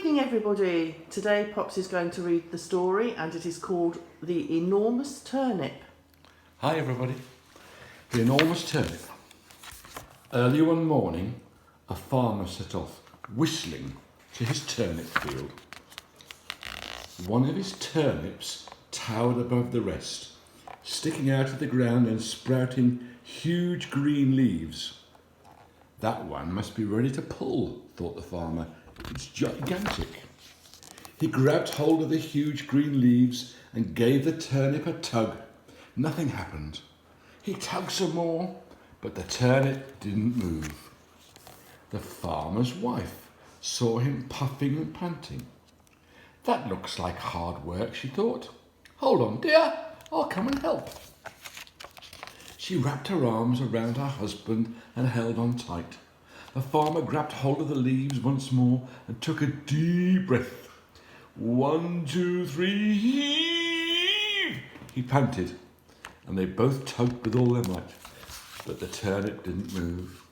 evening, everybody. Today Pops is going to read the story, and it is called The Enormous Turnip. Hi everybody. The Enormous Turnip. Early one morning, a farmer set off whistling to his turnip field. One of his turnips towered above the rest, sticking out of the ground and sprouting huge green leaves. That one must be ready to pull, thought the farmer. It's gigantic. He grabbed hold of the huge green leaves and gave the turnip a tug. Nothing happened. He tugged some more, but the turnip didn't move. The farmer's wife saw him puffing and panting. That looks like hard work, she thought. Hold on, dear, I'll come and help. She wrapped her arms around her husband and held on tight. The farmer grabbed hold of the leaves once more and took a deep breath. 1, 2, 3, heave! He panted, and they both tugged with all their might, but the turnip didn't move.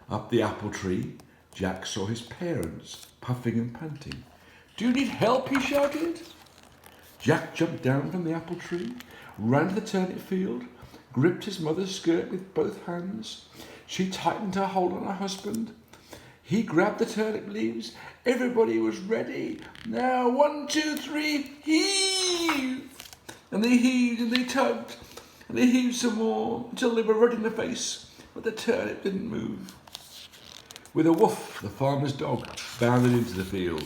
Up the apple tree, Jack saw his parents puffing and panting. Do you need help? He shouted. Jack jumped down from the apple tree, ran to the turnip field, gripped his mother's skirt with both hands. She tightened her hold on her husband. He grabbed the turnip leaves. Everybody was ready. Now, 1, 2, 3, heave! And they heaved and they tugged and they heaved some more until they were red in the face, but the turnip didn't move. With a woof, the farmer's dog bounded into the field.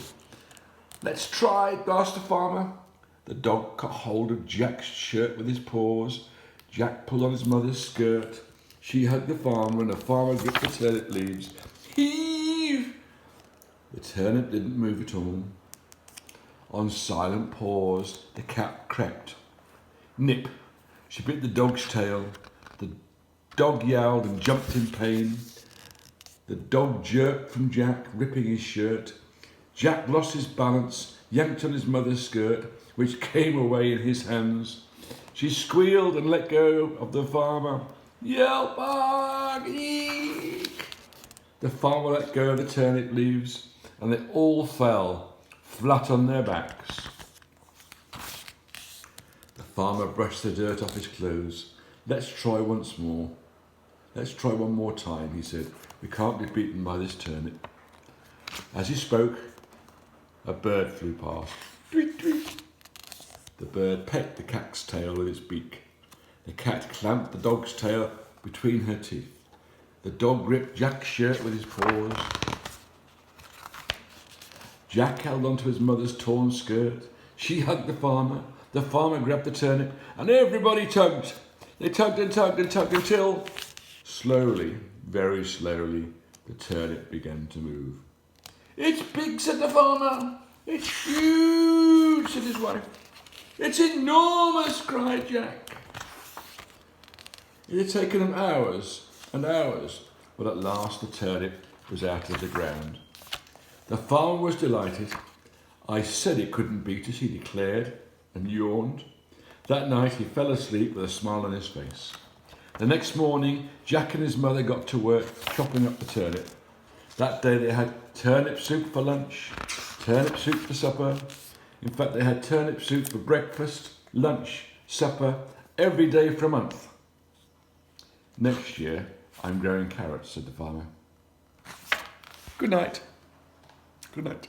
Let's try, gasped the farmer. The dog caught hold of Jack's shirt with his paws. Jack pulled on his mother's skirt. She hugged the farmer and the farmer gripped the turnip leaves. Heave! The turnip didn't move at all. On silent paws, the cat crept. Nip! She bit the dog's tail. The dog yowled and jumped in pain. The dog jerked from Jack, ripping his shirt. Jack lost his balance, yanked on his mother's skirt, which came away in his hands. She squealed and let go of the farmer. Yelp! Bark! Eek! The farmer let go of the turnip leaves, and they all fell flat on their backs. The farmer brushed the dirt off his clothes. Let's try once more. Let's try one more time, he said. We can't be beaten by this turnip. As he spoke, a bird flew past. Tweet, tweet. The bird pecked the cat's tail with its beak. The cat clamped the dog's tail between her teeth. The dog gripped Jack's shirt with his paws. Jack held onto his mother's torn skirt. She hugged the farmer. The farmer grabbed the turnip, and everybody tugged. They tugged and tugged and tugged until, slowly, very slowly, the turnip began to move. It's big, said the farmer. It's huge, said his wife. It's enormous, cried Jack. It had taken them hours and hours, but at last the turnip was out of the ground. The farmer was delighted. I said it couldn't beat us, he declared and yawned. That night he fell asleep with a smile on his face. The next morning, Jack and his mother got to work chopping up the turnip. That day they had turnip soup for lunch, turnip soup for supper. In fact, they had turnip soup for breakfast, lunch, supper, every day for a month. Next year, I'm growing carrots, said the farmer. Good night. Good night.